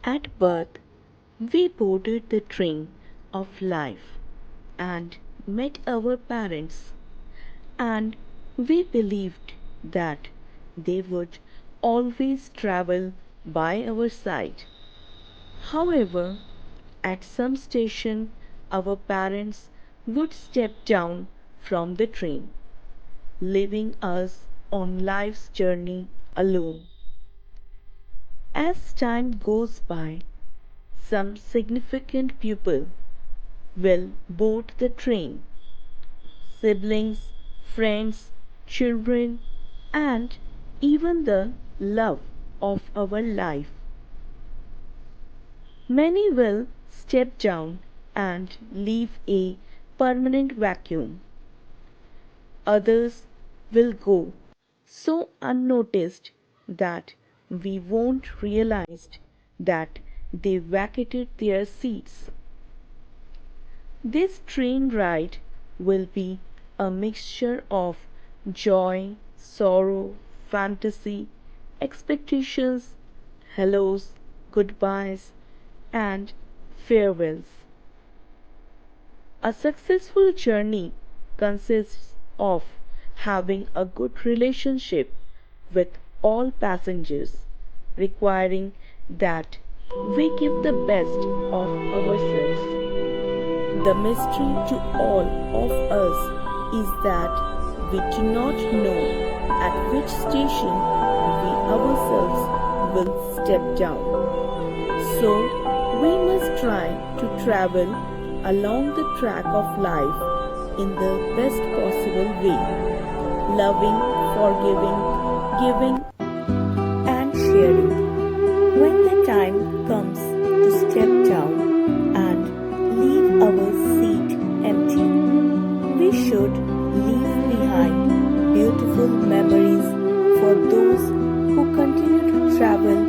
At birth, we boarded the train of life and met our parents, and we believed that they would always travel by our side. However, at some station, our parents would step down from the train, leaving us on life's journey alone. As time goes by, some significant people will board the train: siblings, friends, children, and even the love of our life. Many will step down and leave a permanent vacuum. Others will go so unnoticed that we won't realize that they vacated their seats. This train ride will be a mixture of joy, sorrow, fantasy, expectations, hellos, goodbyes, and farewells. A successful journey consists of having a good relationship with all passengers, requiring that we give the best of ourselves. The mystery to all of us is that we do not know at which station we ourselves will step down. So, we must try to travel along the track of life in the best possible way, loving, forgiving, giving, and sharing. When the time comes to step down and leave our seat empty, we should leave behind beautiful memories for those who continue to travel